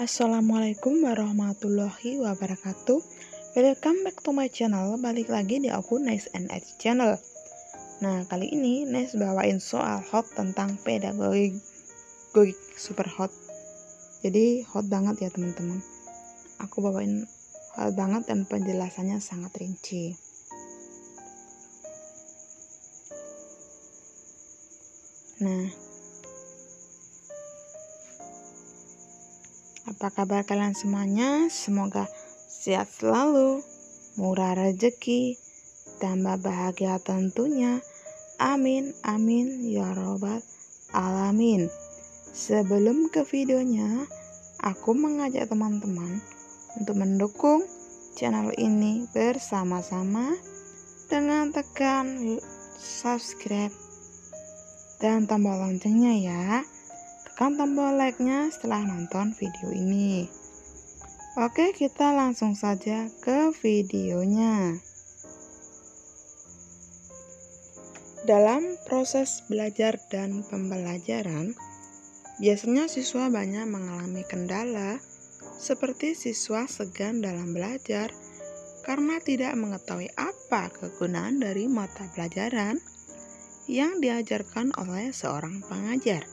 Assalamualaikum warahmatullahi wabarakatuh. Welcome back to my channel. Balik lagi di aku Nice and Edge channel. Nah, kali ini Nice bawain soal hot tentang pedagogik super hot. Jadi hot banget ya teman-teman. Aku bawain hot banget dan penjelasannya sangat rinci. Nah, apa kabar kalian semuanya? Semoga sehat selalu, murah rezeki, tambah bahagia tentunya. Amin, amin, ya robbal alamin. Sebelum ke videonya, aku mengajak teman-teman untuk mendukung channel ini bersama-sama dengan tekan subscribe dan tombol loncengnya ya. Tekan tombol like-nya setelah nonton video ini. Oke, kita langsung saja ke videonya. Dalam proses belajar dan pembelajaran, biasanya siswa banyak mengalami kendala, seperti siswa segan dalam belajar karena tidak mengetahui apa kegunaan dari mata pelajaran yang diajarkan oleh seorang pengajar.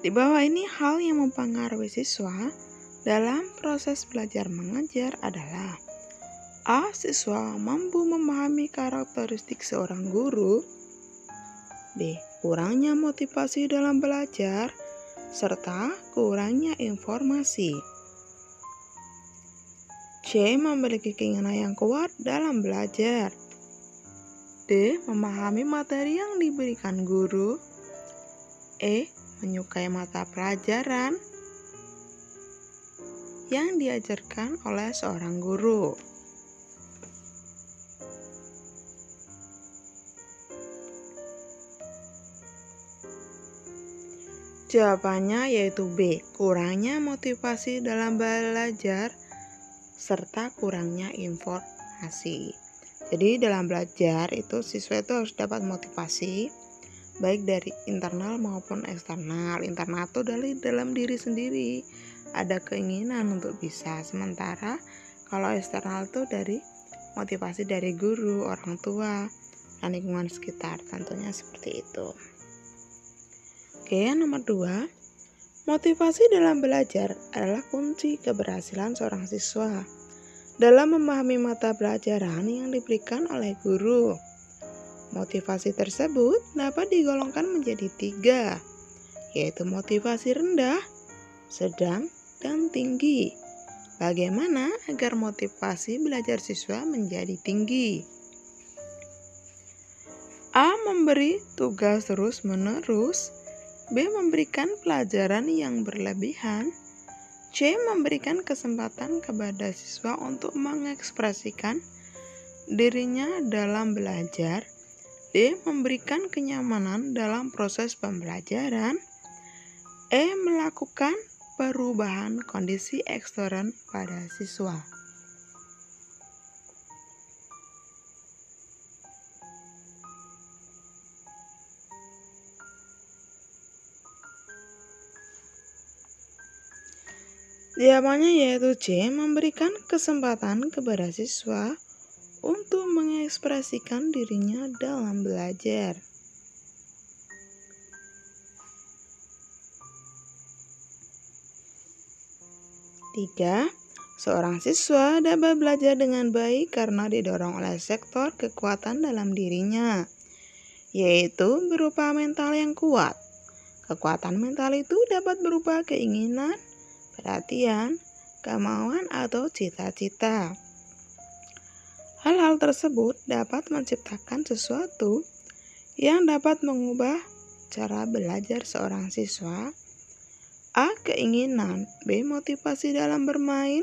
Di bawah ini hal yang mempengaruhi siswa dalam proses belajar mengajar adalah: A. Siswa mampu memahami karakteristik seorang guru. B. Kurangnya motivasi dalam belajar serta kurangnya informasi. C. Memiliki keinginan yang kuat dalam belajar. D. Memahami materi yang diberikan guru. E. Menyukai mata pelajaran yang diajarkan oleh seorang guru. Jawabannya yaitu B. Kurangnya motivasi dalam belajar serta kurangnya informasi. Jadi dalam belajar itu siswa itu harus dapat motivasi baik dari internal maupun eksternal. Internal itu dari dalam diri sendiri, ada keinginan untuk bisa. Sementara kalau eksternal itu dari motivasi dari guru, orang tua, dan lingkungan sekitar. Tentunya seperti itu. Oke, nomor 2. Motivasi dalam belajar adalah kunci keberhasilan seorang siswa dalam memahami mata pelajaran yang diberikan oleh guru. Motivasi tersebut dapat digolongkan menjadi 3, yaitu motivasi rendah, sedang, dan tinggi. Bagaimana agar motivasi belajar siswa menjadi tinggi? A. Memberi tugas terus-menerus. B. Memberikan pelajaran yang berlebihan. C. Memberikan kesempatan kepada siswa untuk mengekspresikan dirinya dalam belajar. D. Memberikan kenyamanan dalam proses pembelajaran. E. Melakukan perubahan kondisi ekstern pada siswa. Jawabannya yaitu C. Memberikan kesempatan kepada siswa untuk mengekspresikan dirinya dalam belajar. Tiga, seorang siswa dapat belajar dengan baik karena didorong oleh sektor kekuatan dalam dirinya, yaitu berupa mental yang kuat. Kekuatan mental itu dapat berupa keinginan, perhatian, kemauan atau cita-cita. Hal-hal tersebut dapat menciptakan sesuatu yang dapat mengubah cara belajar seorang siswa. A. Keinginan. B. Motivasi dalam bermain.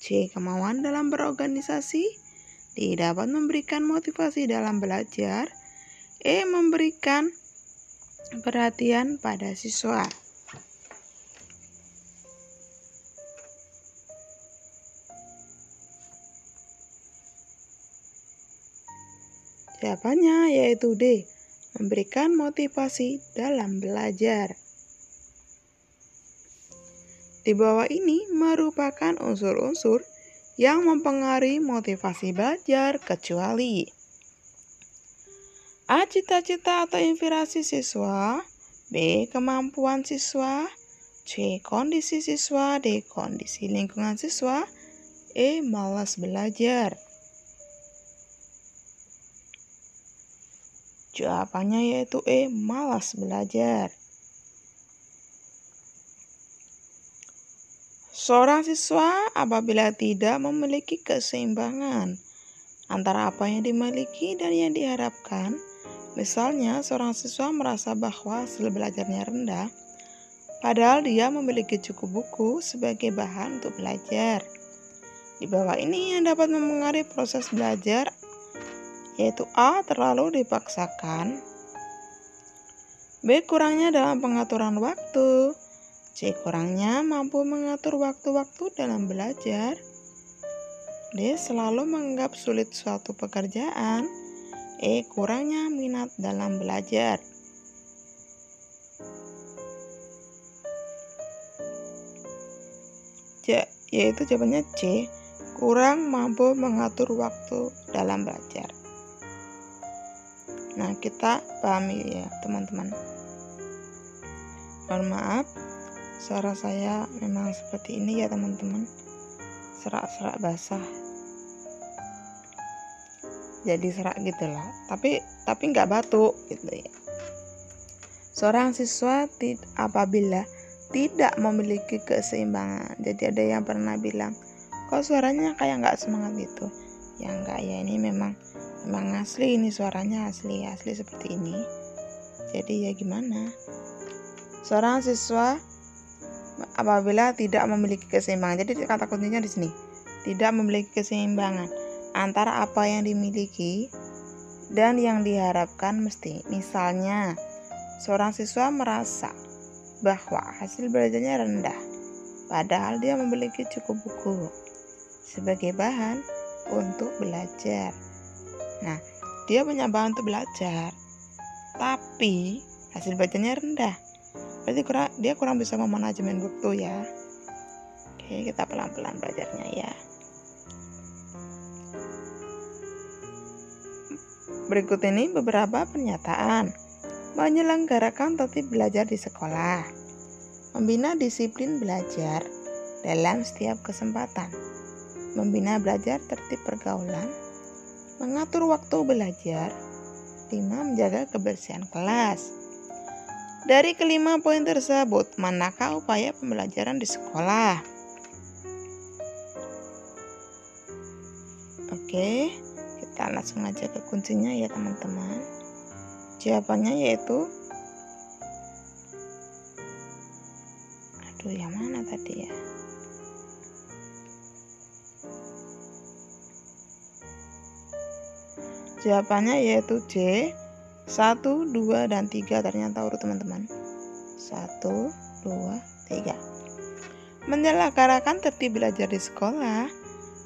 C. Kemauan dalam berorganisasi. D. Dapat memberikan motivasi dalam belajar. E. Memberikan perhatian pada siswa. Jawabannya yaitu D. Memberikan motivasi dalam belajar. Di bawah ini merupakan unsur-unsur yang mempengaruhi motivasi belajar, kecuali A. Cita-cita atau inspirasi siswa. B. Kemampuan siswa. C. Kondisi siswa. D. Kondisi lingkungan siswa. E. Malas belajar. Jawabannya yaitu E. Malas belajar. Seorang siswa apabila tidak memiliki keseimbangan antara apa yang dimiliki dan yang diharapkan, misalnya seorang siswa merasa bahwa hasil belajarnya rendah, padahal dia memiliki cukup buku sebagai bahan untuk belajar. Di bawah ini yang dapat mempengaruhi proses belajar, yaitu A. Terlalu dipaksakan. B. Kurangnya dalam pengaturan waktu. C. Kurangnya mampu mengatur waktu-waktu dalam belajar. D. Selalu menganggap sulit suatu pekerjaan. E. Kurangnya minat dalam belajar. Yaitu jawabannya C. Kurang mampu mengatur waktu dalam belajar. Nah, kita pahami ya teman-teman. Mohon maaf, suara saya memang seperti ini ya teman-teman. Serak-serak basah. Jadi serak gitu lah. Tapi nggak batuk gitu ya. Seorang siswa apabila tidak memiliki keseimbangan. Jadi ada yang pernah bilang, kok suaranya kayak nggak semangat gitu. Ya enggak ya, ini memang asli, ini suaranya asli seperti ini. Jadi ya gimana? Seorang siswa apabila tidak memiliki keseimbangan. Jadi kata kuncinya di sini. Tidak memiliki keseimbangan antara apa yang dimiliki dan yang diharapkan mesti. Misalnya, seorang siswa merasa bahwa hasil belajarnya rendah, padahal dia memiliki cukup buku sebagai bahan untuk belajar. Nah, dia punya bahan untuk belajar, tapi hasil bacanya rendah. Berarti dia kurang bisa memanajemen waktu ya. Oke, kita pelan-pelan belajarnya ya. Berikut ini beberapa pernyataan. Menyelenggarakan tertib belajar di sekolah. Membina disiplin belajar dalam setiap kesempatan. Membina belajar tertib pergaulan. Mengatur waktu belajar. 5. Menjaga kebersihan kelas. Dari kelima poin tersebut, manakah upaya pembelajaran di sekolah? Oke, kita langsung aja ke kuncinya ya teman-teman. Jawabannya yaitu, yang mana tadi ya? Jawabannya yaitu C. 1, 2, dan 3. Ternyata urut teman-teman. 1, 2, 3. Menyelenggarakan tertib belajar di sekolah.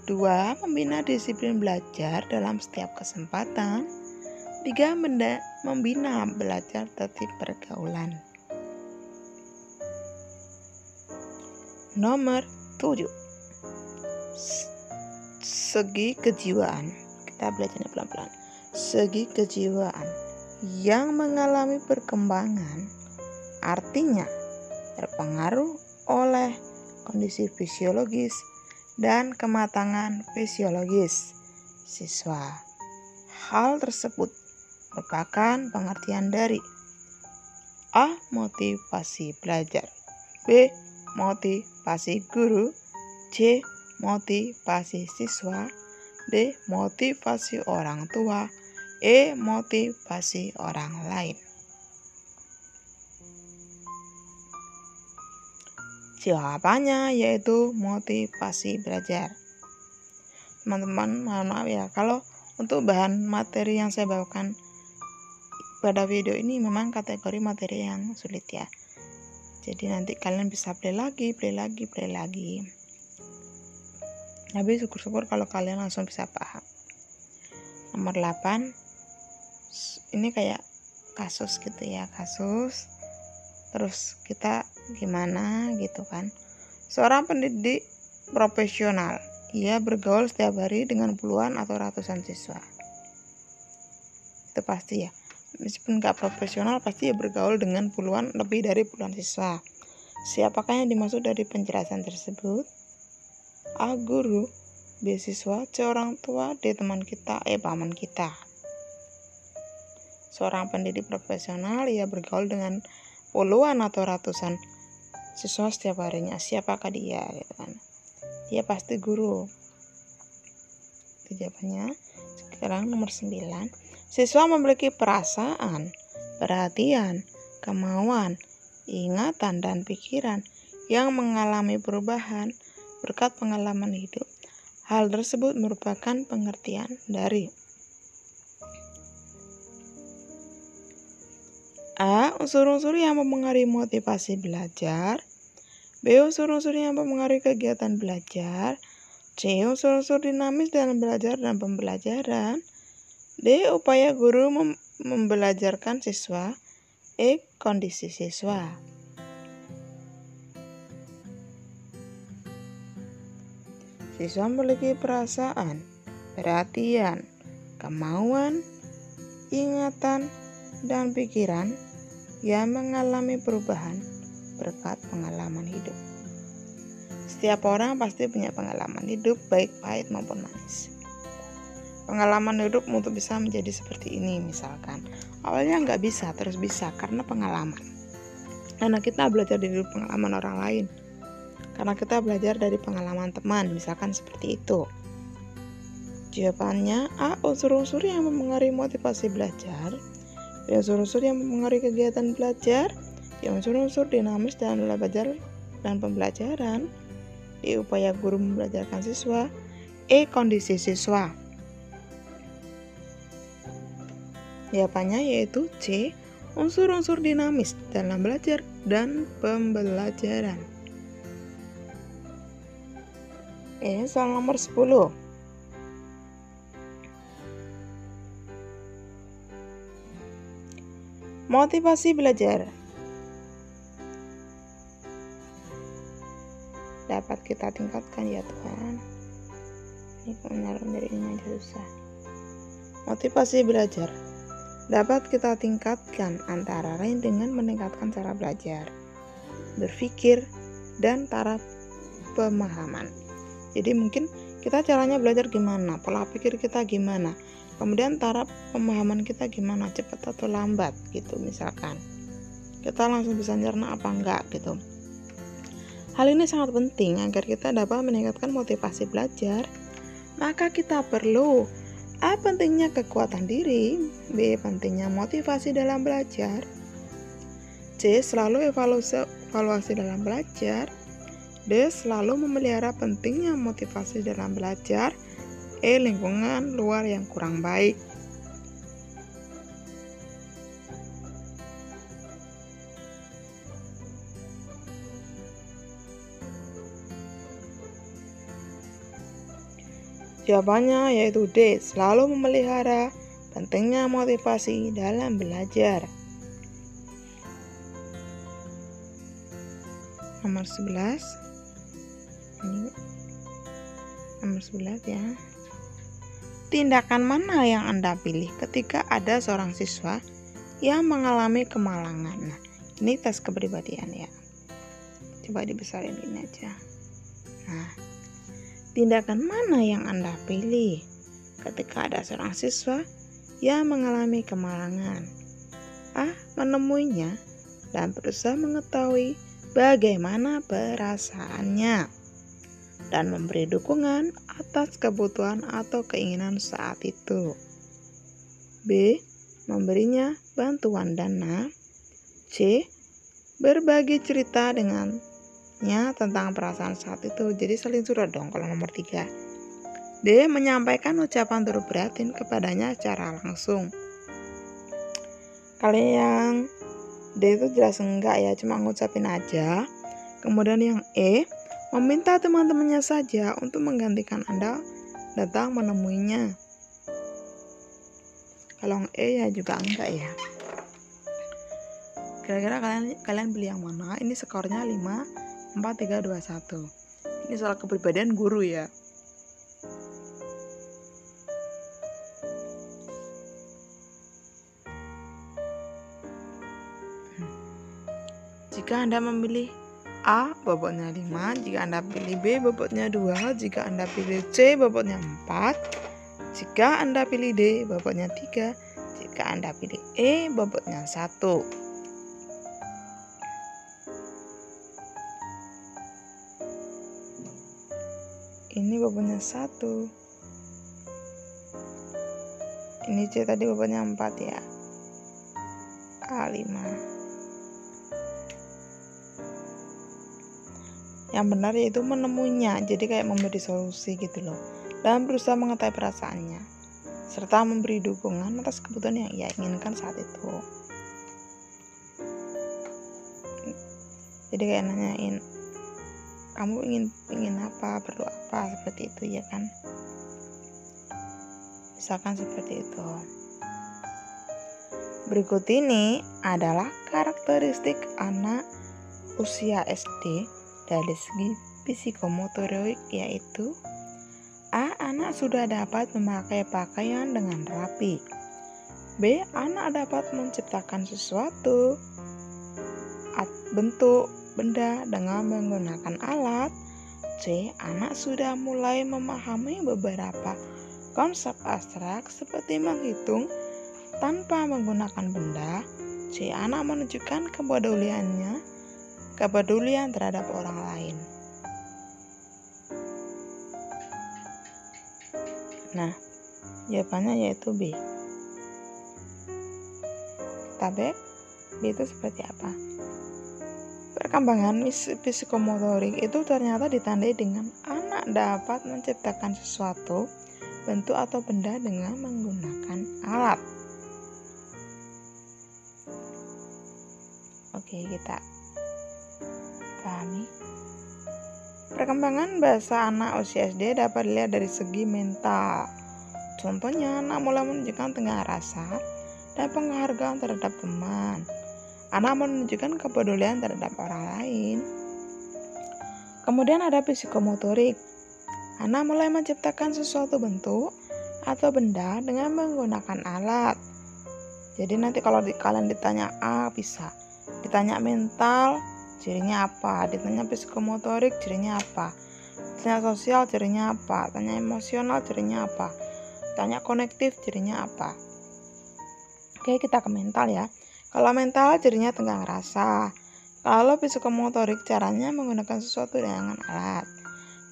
2. Membina disiplin belajar dalam setiap kesempatan. 3. Membina belajar tertib pergaulan. Nomor 7. Segi kejiwaan. Kita belajarnya pelan-pelan. Segi kejiwaan yang mengalami perkembangan artinya terpengaruh oleh kondisi fisiologis dan kematangan fisiologis siswa. Hal tersebut merupakan pengertian dari A. Motivasi belajar. B. motivasi guru, C. motivasi siswa, D. motivasi orang tua, E. motivasi orang lain. Jawabannya yaitu motivasi belajar. Teman-teman, mohon maaf ya, kalau untuk bahan materi yang saya bawakan pada video ini memang kategori materi yang sulit ya. Jadi nanti kalian bisa play lagi. Tapi syukur-syukur kalau kalian langsung bisa paham. Nomor 8, ini kayak kasus gitu ya, kasus. Terus kita gimana gitu kan. Seorang pendidik profesional, ia bergaul setiap hari dengan puluhan atau ratusan siswa. Itu pasti ya. Meskipun gak profesional, pasti ia bergaul dengan lebih dari puluhan siswa. Siapakah yang dimaksud dari penjelasan tersebut? A. Guru, B. Siswa, C. Orang tua, D. Teman kita, E. paman kita. Seorang pendidik profesional, ia bergaul dengan puluhan atau ratusan siswa setiap harinya. Siapakah dia? Gitu kan. Dia pasti guru. Itu jawabannya. Sekarang nomor 9. Siswa memiliki perasaan, perhatian, kemauan, ingatan, dan pikiran yang mengalami perubahan berkat pengalaman hidup. Hal tersebut merupakan pengertian dari A. Unsur-unsur yang mempengaruhi motivasi belajar, B. Unsur-unsur yang mempengaruhi kegiatan belajar, C. Unsur-unsur dinamis dalam belajar dan pembelajaran, D. Upaya guru membelajarkan siswa, E. Kondisi siswa. Siswa memiliki perasaan, perhatian, kemauan, ingatan, dan pikiran yang mengalami perubahan berkat pengalaman hidup. Setiap orang pasti punya pengalaman hidup, baik pahit maupun manis. Pengalaman hidup untuk bisa menjadi seperti ini, misalkan awalnya nggak bisa, terus bisa karena pengalaman. Karena kita belajar dari pengalaman orang lain, karena kita belajar dari pengalaman teman, misalkan seperti itu. Jawabannya A. Unsur-unsur yang mempengaruhi motivasi belajar, B. Unsur-unsur yang mempengaruhi kegiatan belajar, C. Unsur-unsur dinamis dalam belajar dan pembelajaran, D. Upaya guru membelajarkan siswa, E. Kondisi siswa. Jawabannya yaitu C. Unsur-unsur dinamis dalam belajar dan pembelajaran. Soal nomor 10. Motivasi belajar dapat kita tingkatkan ya Tuhan. Ini kebenaran dari ini aja susah. Motivasi belajar dapat kita tingkatkan antara lain dengan meningkatkan cara belajar, berpikir, dan taraf pemahaman. Jadi mungkin kita caranya belajar gimana, pola pikir kita gimana, kemudian taraf pemahaman kita gimana, cepat atau lambat gitu misalkan. Kita langsung bisa nyerna apa enggak gitu. Hal ini sangat penting agar kita dapat meningkatkan motivasi belajar. Maka kita perlu A. Pentingnya kekuatan diri, B. Pentingnya motivasi dalam belajar, C. Selalu evaluasi dalam belajar, D. Selalu memelihara pentingnya motivasi dalam belajar, E. Lingkungan luar yang kurang baik. Jawabannya yaitu D. Selalu memelihara pentingnya motivasi dalam belajar. Nomor 11. Nomor 11 ya. Tindakan mana yang Anda pilih ketika ada seorang siswa yang mengalami kemalangan? Nah, ini tes kepribadian ya. Coba dibesarin ini aja. Nah, tindakan mana yang Anda pilih ketika ada seorang siswa yang mengalami kemalangan? A. Menemuinya dan berusaha mengetahui bagaimana perasaannya dan memberi dukungan atas kebutuhan atau keinginan saat itu. B. Memberinya bantuan dana. C. Berbagi cerita dengannya tentang perasaan saat itu. Jadi saling curhat dong kalau nomor 3. D. Menyampaikan ucapan turut prihatin kepadanya secara langsung. Kalau yang D itu jelas enggak ya, cuma ngucapin aja. Kemudian yang E, meminta teman-temannya saja untuk menggantikan Anda datang menemuinya. Kalau yang E ya juga enggak ya. Kira-kira kalian pilih yang mana? Ini skornya 5, 4, 3, 2, 1. Ini soal kepribadian guru ya. Jika Anda memilih A, bobotnya 5. Jika Anda pilih B, bobotnya 2. Jika Anda pilih C, bobotnya 4. Jika Anda pilih D, bobotnya 3. Jika Anda pilih E, bobotnya 1. Ini bobotnya 1. Ini C tadi bobotnya 4 ya. A5. Yang benar yaitu menemuinya, jadi kayak memberi solusi gitu loh, dan berusaha mengetahui perasaannya, serta memberi dukungan atas kebutuhan yang ia inginkan saat itu. Jadi kayak nanyain, kamu ingin apa, perlu apa, seperti itu ya kan. Misalkan seperti itu. Berikut ini adalah karakteristik anak usia SD dari segi psikomotorik, yaitu A. Anak sudah dapat memakai pakaian dengan rapi. B. Anak dapat menciptakan sesuatu, bentuk, benda dengan menggunakan alat. C. Anak sudah mulai memahami beberapa konsep abstrak seperti menghitung tanpa menggunakan benda. C. Anak menunjukkan kepedulian terhadap orang lain. Nah, jawabannya yaitu B. Kita B itu seperti apa? Perkembangan psikomotorik itu ternyata ditandai dengan anak dapat menciptakan sesuatu, bentuk atau benda dengan menggunakan alat. Oke, kita pahami. Perkembangan bahasa anak usia SD dapat dilihat dari segi mental. Contohnya, anak mulai menunjukkan tengah rasa dan penghargaan terhadap teman. Anak menunjukkan kepedulian terhadap orang lain. Kemudian ada psikomotorik. Anak mulai menciptakan sesuatu bentuk atau benda dengan menggunakan alat. Jadi nanti kalau kalian ditanya A bisa, ditanya mental cirinya apa, ditanya psikomotorik cirinya apa, tanya sosial cirinya apa, tanya emosional cirinya apa, tanya konektif cirinya apa. Oke, kita ke mental ya. Kalau mental cirinya tenggang rasa. Kalau psikomotorik caranya menggunakan sesuatu dengan alat.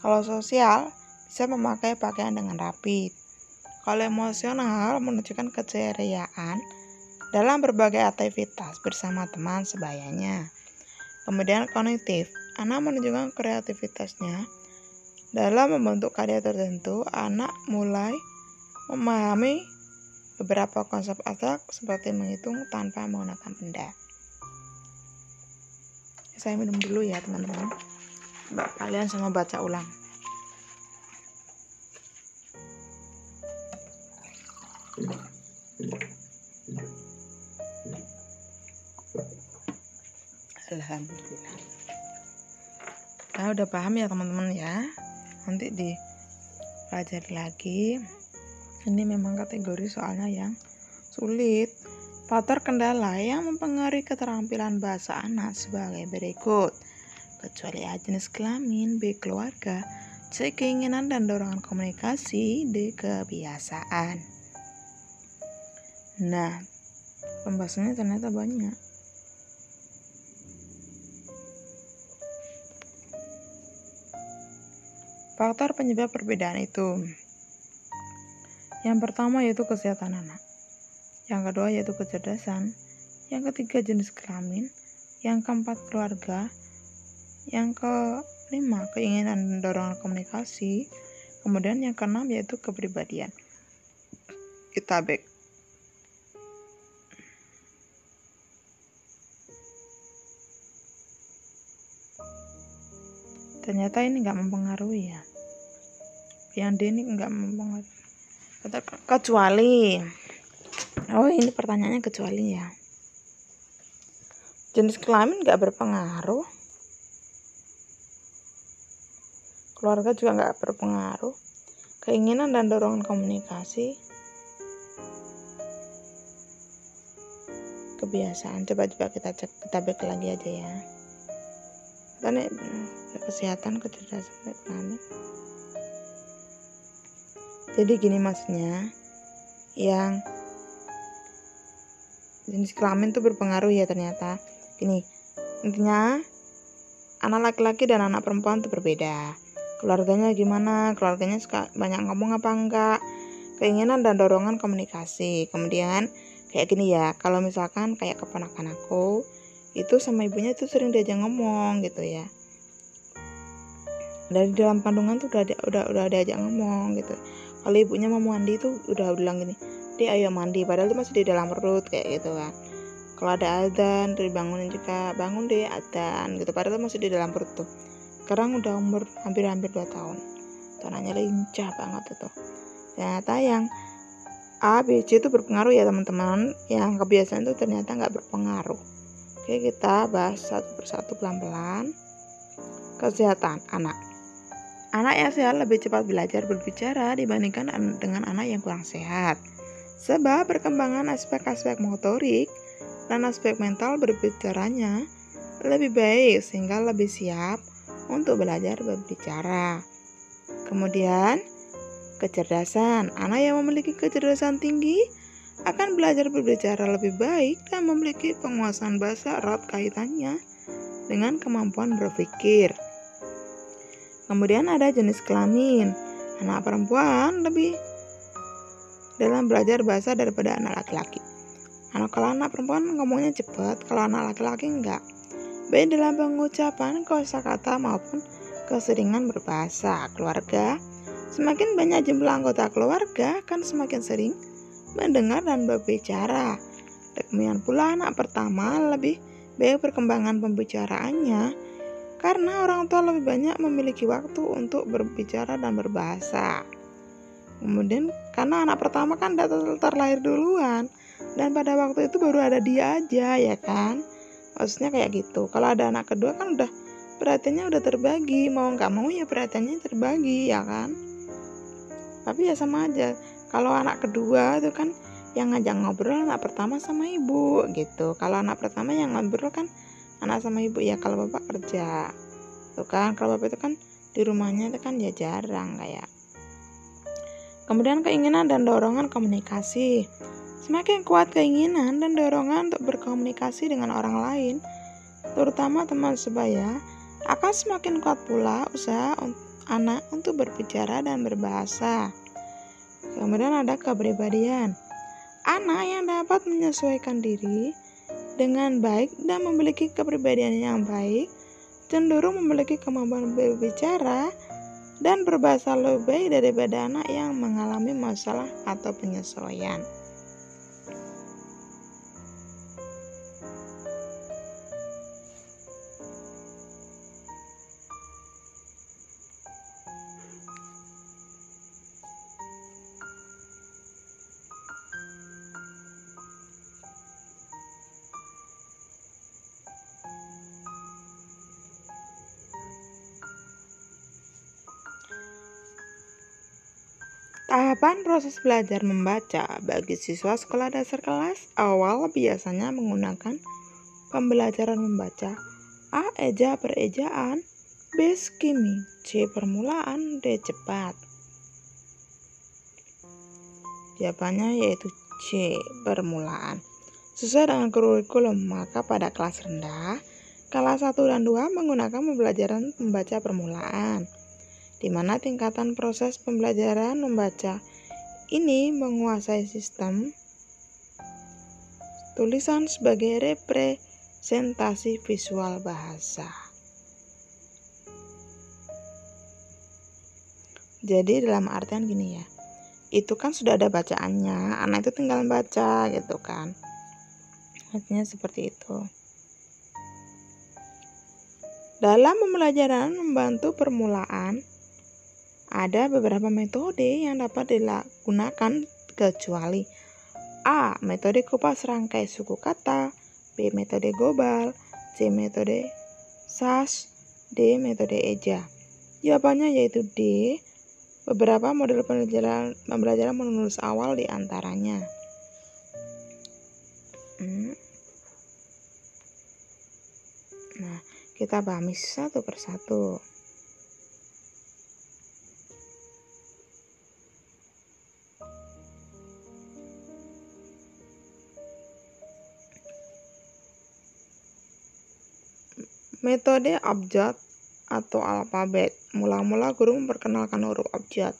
Kalau sosial bisa memakai pakaian dengan rapi. Kalau emosional menunjukkan keceriaan dalam berbagai aktivitas bersama teman sebayanya. Kemudian kognitif, anak menunjukkan kreativitasnya dalam membentuk karya tertentu. Anak mulai memahami beberapa konsep abstrak seperti menghitung tanpa menggunakan benda. Saya minum dulu ya teman-teman. Kalian sama baca ulang. Alhamdulillah. Nah, udah paham ya teman-teman ya. Nanti dipelajari lagi. Ini memang kategori soalnya yang sulit. Faktor kendala yang mempengaruhi keterampilan bahasa anak sebagai berikut. Kecuali A, jenis kelamin. B, keluarga. C, keinginan dan dorongan komunikasi. D, kebiasaan. Nah, pembahasannya ternyata banyak. Faktor penyebab perbedaan itu. Yang pertama yaitu kesehatan anak. Yang kedua yaitu kecerdasan. Yang ketiga jenis kelamin. Yang keempat keluarga. Yang kelima keinginan dan dorongan komunikasi. Kemudian yang keenam yaitu kepribadian. Kita back. Ternyata ini nggak mempengaruhi ya. Yang D ini nggak mempengaruhi. Kecuali. Oh ini pertanyaannya kecuali ya. Jenis kelamin nggak berpengaruh. Keluarga juga nggak berpengaruh. Keinginan dan dorongan komunikasi. Kebiasaan. Coba kita cek, kita back lagi aja ya. Tadi kesehatan, kecerdasan, kelamin. Jadi gini maksudnya, yang jenis kelamin tuh berpengaruh ya ternyata. Gini, intinya anak laki-laki dan anak perempuan tuh berbeda. Keluarganya gimana? Keluarganya suka banyak ngomong apa enggak? Keinginan dan dorongan komunikasi. Kemudian kayak gini ya, kalau misalkan kayak keponakan aku itu sama ibunya tuh sering diajak ngomong gitu ya. Dari dalam kandungan tuh udah diajak ngomong gitu. Kalau ibunya mau mandi tuh udah bilang gini, "Dia ayo mandi," padahal itu masih di dalam perut kayak gitu kan. Kalau ada adzan tuh dibangunin juga, "Bangun deh adzan," gitu, padahal itu masih di dalam perut tuh. Sekarang udah umur hampir 2 tahun. Tanahnya lincah banget itu. Ternyata yang A, B, C itu berpengaruh ya teman-teman. Yang kebiasaan itu ternyata nggak berpengaruh. Oke, kita bahas satu persatu pelan-pelan. Kesehatan anak. Anak yang sehat lebih cepat belajar berbicara dibandingkan dengan anak yang kurang sehat. Sebab perkembangan aspek-aspek motorik dan aspek mental berbicaranya lebih baik sehingga lebih siap untuk belajar berbicara. Kemudian, kecerdasan. Anak yang memiliki kecerdasan tinggi akan belajar berbicara lebih baik dan memiliki penguasaan bahasa erat kaitannya dengan kemampuan berpikir. Kemudian ada jenis kelamin. Anak perempuan lebih dalam belajar bahasa daripada anak laki-laki. Kalau anak perempuan ngomongnya cepat, kalau anak laki-laki enggak. Baik dalam pengucapan, kosakata maupun keseringan berbahasa. Keluarga. Semakin banyak jumlah anggota keluarga akan semakin sering mendengar dan berbicara. Demikian pula anak pertama lebih baik perkembangan pembicaraannya karena orang tua lebih banyak memiliki waktu untuk berbicara dan berbahasa. Kemudian karena anak pertama kan terlahir duluan dan pada waktu itu baru ada dia aja ya kan. Maksudnya kayak gitu. Kalau ada anak kedua kan udah perhatiannya udah terbagi, mau nggak mau ya perhatiannya terbagi ya kan. Tapi ya sama aja. Kalau anak kedua itu kan yang ngajak ngobrol anak pertama sama ibu gitu. Kalau anak pertama yang ngobrol kan anak sama ibu ya kalau bapak kerja. Tuh kan kalau bapak itu kan di rumahnya itu kan ya jarang kayak. Kemudian keinginan dan dorongan komunikasi. Semakin kuat keinginan dan dorongan untuk berkomunikasi dengan orang lain, terutama teman sebaya, akan semakin kuat pula usaha anak untuk berbicara dan berbahasa. Kemudian ada kepribadian. Anak yang dapat menyesuaikan diri dengan baik dan memiliki kepribadian yang baik cenderung memiliki kemampuan berbicara dan berbahasa lebih baik daripada anak yang mengalami masalah atau penyesuaian. Tahapan proses belajar membaca bagi siswa sekolah dasar kelas awal biasanya menggunakan pembelajaran membaca A. Eja perejaan, B. Skimming, C. Permulaan, D. Cepat. Jawabannya yaitu C. Permulaan. Sesuai dengan kurikulum, maka pada kelas rendah, kelas 1 dan 2 menggunakan pembelajaran membaca permulaan. di mana tingkatan proses pembelajaran membaca ini menguasai sistem tulisan sebagai representasi visual bahasa. Jadi dalam artian gini ya, itu kan sudah ada bacaannya, anak itu tinggal baca gitu kan. Artinya seperti itu. Dalam pembelajaran membantu permulaan, ada beberapa metode yang dapat digunakan kecuali A. Metode kupas rangkai suku kata, B. Metode global, C. Metode SAS, D. Metode eja. Jawabannya yaitu D. Beberapa model pembelajaran menulis awal di antaranya. Nah, kita pahami satu persatu. Metode abjad atau alfabet. Mula-mula guru memperkenalkan huruf abjad.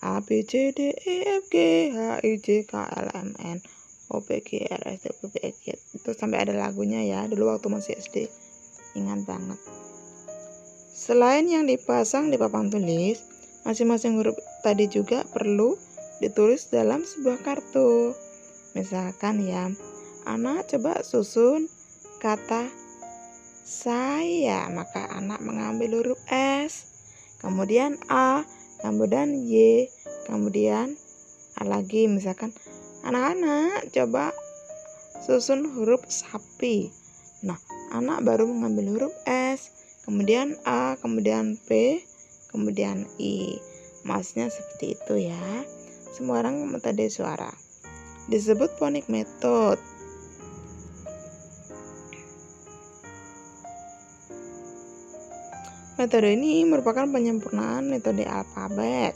A, B, C, D, E, F, G, H, I, J, K, L, M, N, O, P, Q, R, S, T, U, V, W, X, Y. Itu sampai ada lagunya ya, dulu waktu masih SD. Ingat banget. Selain yang dipasang di papan tulis, masing-masing huruf tadi juga perlu ditulis dalam sebuah kartu. Misalkan ya, anak coba susun kata saya, maka anak mengambil huruf S, kemudian A, kemudian Y, kemudian A lagi. Misalkan anak-anak coba susun huruf sapi. Nah, anak baru mengambil huruf S, kemudian A, kemudian P, kemudian I. Maksudnya seperti itu ya. Semua orang metode suara disebut phonic method. Metode ini merupakan penyempurnaan metode alfabet.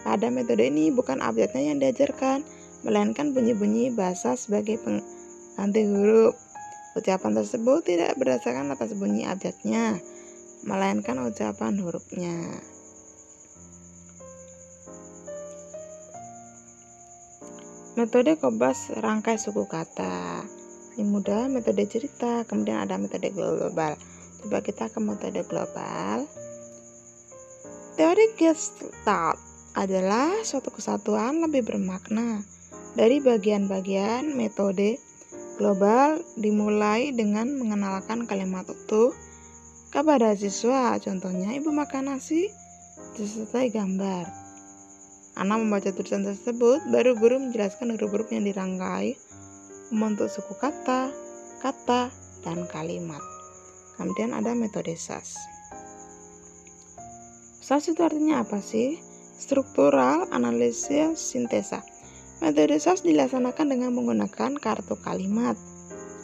Pada metode ini bukan abjadnya yang diajarkan, melainkan bunyi-bunyi bahasa sebagai pengganti huruf. Ucapan tersebut tidak berdasarkan atas bunyi abjadnya, melainkan ucapan hurufnya. Metode kupas rangkai suku kata. Ini mudah, metode cerita, kemudian ada metode global. Coba kita ke metode global. Teori Gestalt adalah suatu kesatuan lebih bermakna dari bagian-bagian. Metode global dimulai dengan mengenalkan kalimat utuh kepada siswa. Contohnya, ibu makan nasi, disertai gambar. Anak membaca tulisan tersebut, baru guru menjelaskan huruf-huruf yang dirangkai membentuk suku kata, dan kalimat. Kemudian ada metode SAS. SAS itu artinya apa sih? Struktural Analisis Sintesa. Metode SAS dilaksanakan dengan menggunakan kartu kalimat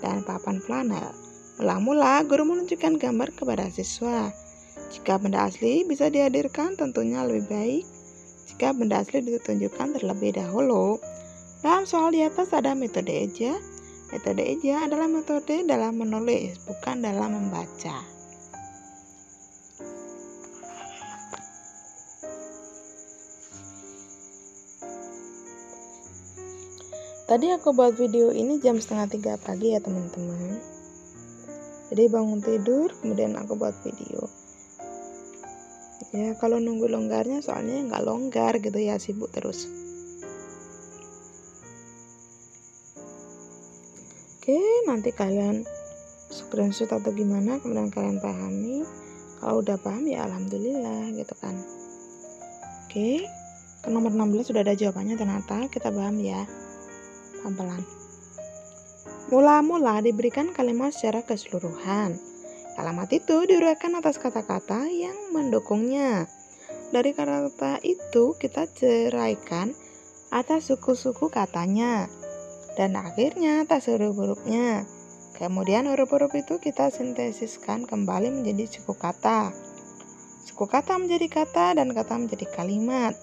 dan papan flanel. Mula-mula guru menunjukkan gambar kepada siswa. Jika benda asli bisa dihadirkan, tentunya lebih baik jika benda asli ditunjukkan terlebih dahulu. Dalam soal di atas ada metode eja. Metode eja adalah metode dalam menulis, bukan dalam membaca. Tadi aku buat video ini jam 2:30 pagi ya teman-teman. Jadi bangun tidur, kemudian aku buat video. Ya kalau nunggu longgarnya soalnya nggak longgar gitu ya, sibuk terus. Oke, nanti kalian screenshot atau gimana, kemudian kalian pahami. Kalau udah paham ya alhamdulillah gitu kan. Oke, ke nomor 16 sudah ada jawabannya ternyata, kita paham ya. Pelan-pelan. Mula-mula diberikan kalimat secara keseluruhan. Kalimat itu diuraikan atas kata-kata yang mendukungnya. Dari kata-kata itu kita ceraikan atas suku-suku katanya. Dan akhirnya atas huruf-hurufnya. Kemudian huruf-huruf itu kita sintesiskan kembali menjadi suku kata. Suku kata menjadi kata dan kata menjadi kalimat.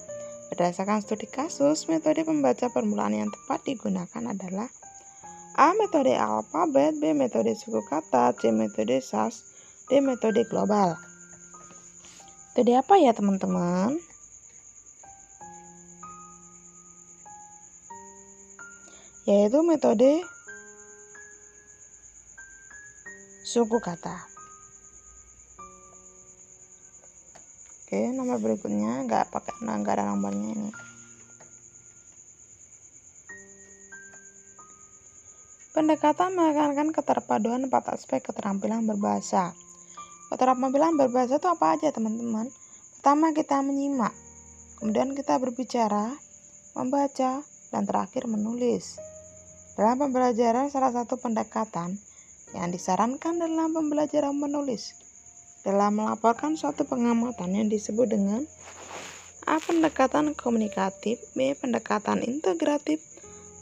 Berdasarkan studi kasus, metode pembaca permulaan yang tepat digunakan adalah A. Metode alfabet, B. Metode suku kata, C. Metode SAS, D. Metode global. Metode apa ya teman-teman? Yaitu metode suku kata. Oke, nomor berikutnya nggak ada nomornya ini. Pendekatan menekankan keterpaduan 4 aspek keterampilan berbahasa. Keterampilan berbahasa itu apa aja teman-teman? Pertama, kita menyimak, kemudian kita berbicara, membaca, dan terakhir menulis. Dalam pembelajaran, salah satu pendekatan yang disarankan dalam pembelajaran menulis dalam melaporkan suatu pengamatan yang disebut dengan A. Pendekatan komunikatif, B. Pendekatan integratif,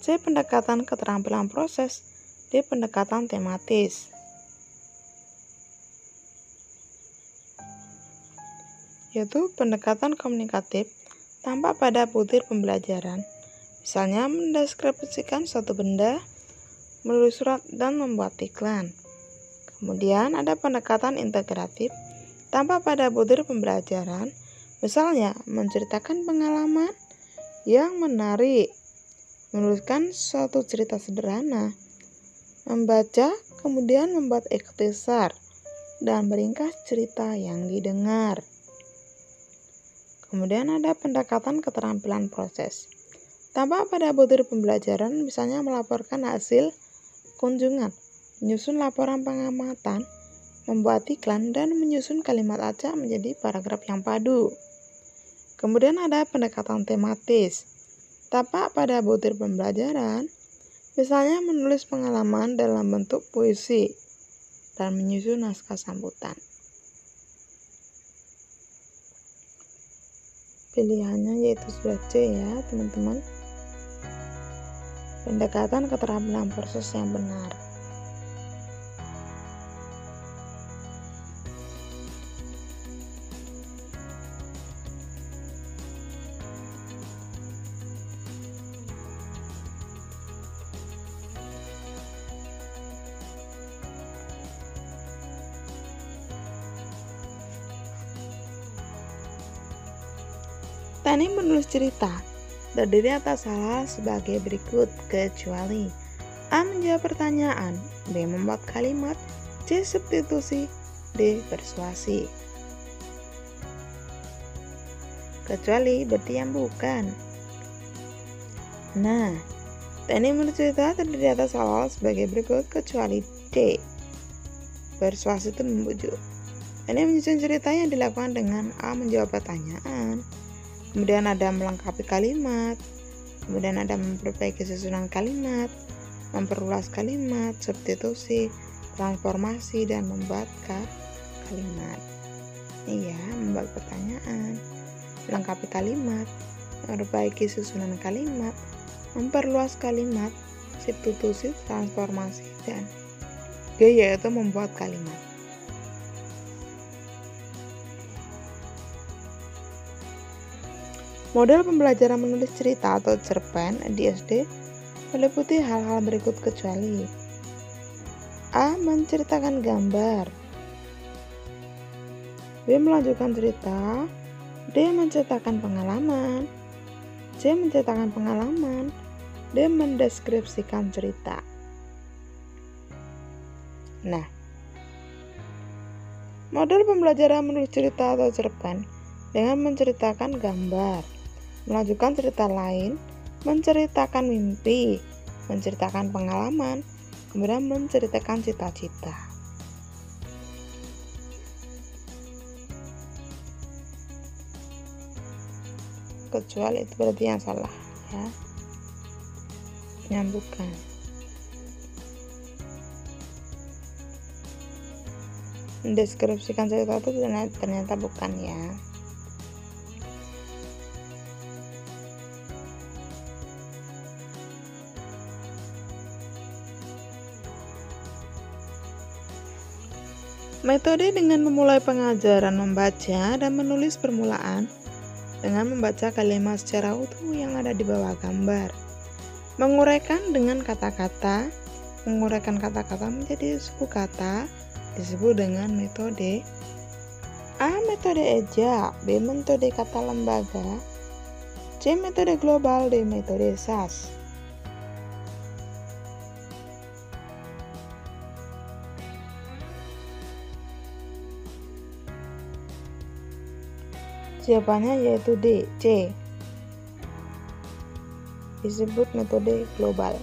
C. Pendekatan keterampilan proses, D. Pendekatan tematis. Yaitu pendekatan komunikatif tampak pada butir pembelajaran, misalnya mendeskripsikan suatu benda, menulis surat, dan membuat iklan. Kemudian ada pendekatan integratif, tampak pada butir pembelajaran, misalnya menceritakan pengalaman yang menarik, menuliskan suatu cerita sederhana, membaca, kemudian membuat ikhtisar, dan meringkas cerita yang didengar. Kemudian ada pendekatan keterampilan proses, tampak pada butir pembelajaran, misalnya melaporkan hasil kunjungan, menyusun laporan pengamatan, membuat iklan, dan menyusun kalimat acak menjadi paragraf yang padu. Kemudian ada pendekatan tematis, tampak pada butir pembelajaran, misalnya menulis pengalaman dalam bentuk puisi dan menyusun naskah sambutan. Pilihannya yaitu sudah C ya teman-teman. Pendekatan keterampilan proses yang benar. Teknik menulis cerita terdiri atas hal sebagai berikut, kecuali A. Menjawab pertanyaan, B. Membuat kalimat, C. Substitusi, D. Persuasi. Kecuali berarti yang bukan. Nah, teknik menulis cerita terdiri atas hal sebagai berikut, kecuali D. Persuasi itu membujuk. Teknik menyusun cerita yang dilakukan dengan A. Menjawab pertanyaan, kemudian ada melengkapi kalimat, kemudian ada memperbaiki susunan kalimat, memperluas kalimat, substitusi, transformasi, dan membuat kalimat. Ini ya, membuat pertanyaan, melengkapi kalimat, memperbaiki susunan kalimat, memperluas kalimat, substitusi, transformasi, dan G yaitu membuat kalimat. Model pembelajaran menulis cerita atau cerpen di SD meliputi hal-hal berikut kecuali A. Menceritakan gambar, B. Melanjutkan cerita, D. Menceritakan pengalaman, C. Menceritakan pengalaman, D. Mendeskripsikan cerita. Nah, model pembelajaran menulis cerita atau cerpen dengan menceritakan gambar, melanjutkan cerita lain, menceritakan mimpi, menceritakan pengalaman, kemudian menceritakan cita-cita. Kecuali itu berarti yang salah ya, yang bukan. Mendeskripsikan cerita itu ternyata bukan ya. Metode dengan memulai pengajaran membaca dan menulis permulaan dengan membaca kalimat secara utuh yang ada di bawah gambar. Menguraikan dengan kata-kata, menguraikan kata-kata menjadi suku kata disebut dengan metode A. Metode eja, B. Metode kata lembaga, C. Metode global, D. Metode SAS. Jawabannya yaitu D, C. Disebut metode global.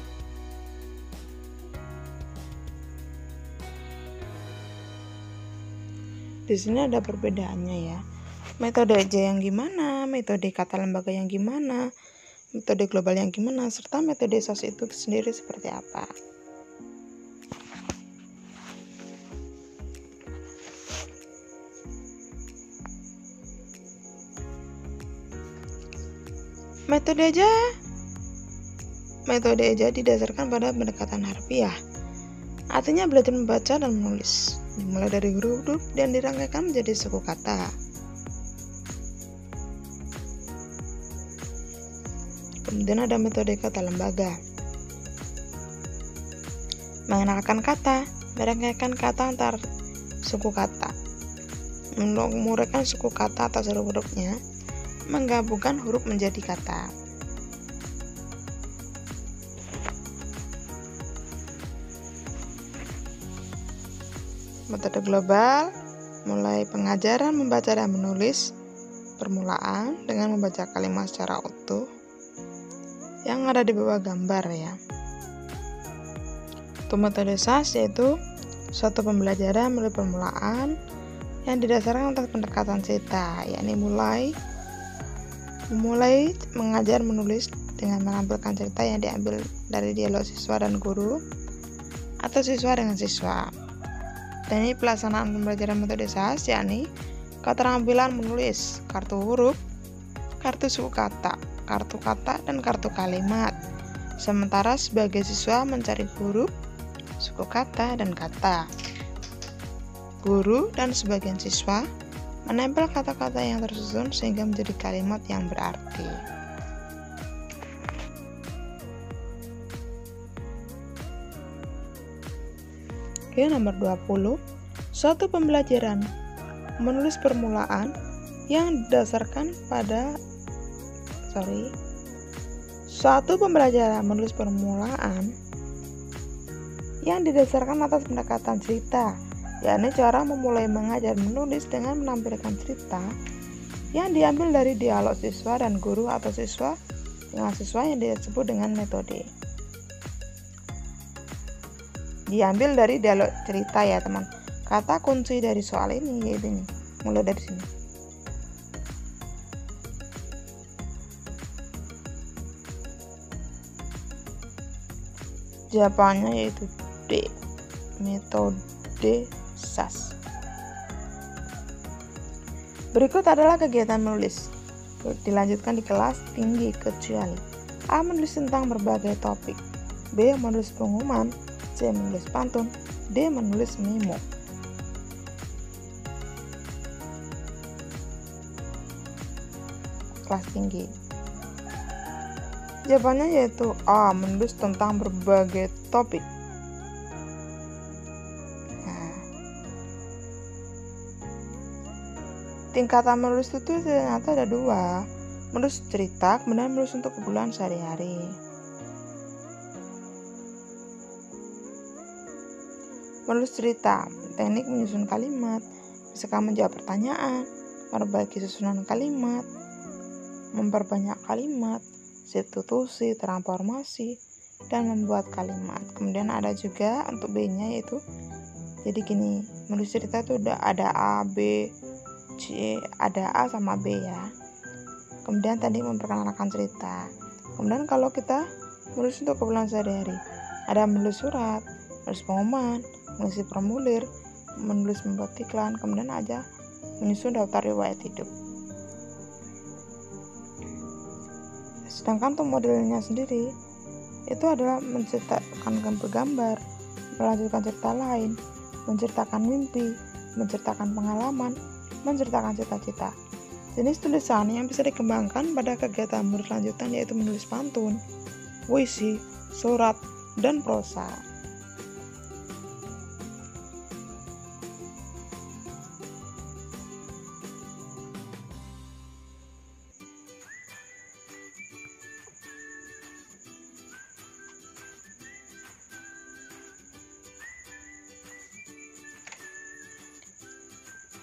Di sini ada perbedaannya ya. Metode eja yang gimana, metode kata lembaga yang gimana, metode global yang gimana, serta metode SAS itu sendiri seperti apa. Metode eja didasarkan pada pendekatan harfiah. Artinya belajar membaca dan menulis, dimulai dari huruf dan dirangkaikan menjadi suku kata. Kemudian ada metode kata lembaga. Mengenalkan kata, merangkaikan kata antar suku kata, menguraikan suku kata atas huruf-hurufnya, menggabungkan huruf menjadi kata. Metode global mulai pengajaran membaca dan menulis, permulaan dengan membaca kalimat secara utuh yang ada di bawah gambar ya. Untuk metode SAS yaitu suatu pembelajaran melalui permulaan yang didasarkan atas pendekatan cerita, yakni memulai mengajar menulis dengan menampilkan cerita yang diambil dari dialog siswa dan guru atau siswa dengan siswa. Dan ini pelaksanaan pembelajaran metode SAS, yakni keterampilan menulis kartu huruf, kartu suku kata, kartu kata, dan kartu kalimat. Sementara sebagai siswa mencari huruf, suku kata, dan kata. Guru dan sebagian siswa menempel kata-kata yang tersusun sehingga menjadi kalimat yang berarti. Oke, nomor 20. Suatu pembelajaran menulis permulaan yang didasarkan pada Suatu pembelajaran menulis permulaan yang didasarkan atas pendekatan cerita, yakni cara memulai mengajar menulis dengan menampilkan cerita yang diambil dari dialog siswa dan guru atau siswa dengan siswa yang disebut dengan metode. Diambil dari dialog cerita ya teman. Kata kunci dari soal ini yaitu ini. Mulai dari sini. Jawabannya yaitu D, metode SAS. Berikut adalah kegiatan menulis. Dilanjutkan di kelas tinggi kecuali A. Menulis tentang berbagai topik, B. Menulis pengumuman, C. Menulis pantun, D. Menulis memo. Kelas tinggi. Jawabannya yaitu A. Menulis tentang berbagai topik. Tingkatan menulis itu ternyata ada dua. Menulis cerita, kemudian menulis untuk keperluan sehari-hari. Menulis cerita, teknik menyusun kalimat, misalkan menjawab pertanyaan, memperbaiki susunan kalimat, memperbanyak kalimat, substitusi, transformasi, dan membuat kalimat. Kemudian ada juga untuk B-nya yaitu, jadi gini, menulis cerita itu ada A, B, C, ada A sama B ya. Kemudian tadi memperkenalkan cerita. Kemudian kalau kita menulis untuk keperluan sehari-hari, ada menulis surat, menulis pengumuman, mengisi formulir, menulis membuat iklan, kemudian ada menyusun daftar riwayat hidup. Sedangkan untuk modelnya sendiri itu adalah menceritakan gambar, melanjutkan cerita lain, menceritakan mimpi, menceritakan pengalaman, menceritakan cita-cita. Jenis tulisan yang bisa dikembangkan pada kegiatan berlanjutan yaitu menulis pantun, puisi, surat, dan prosa.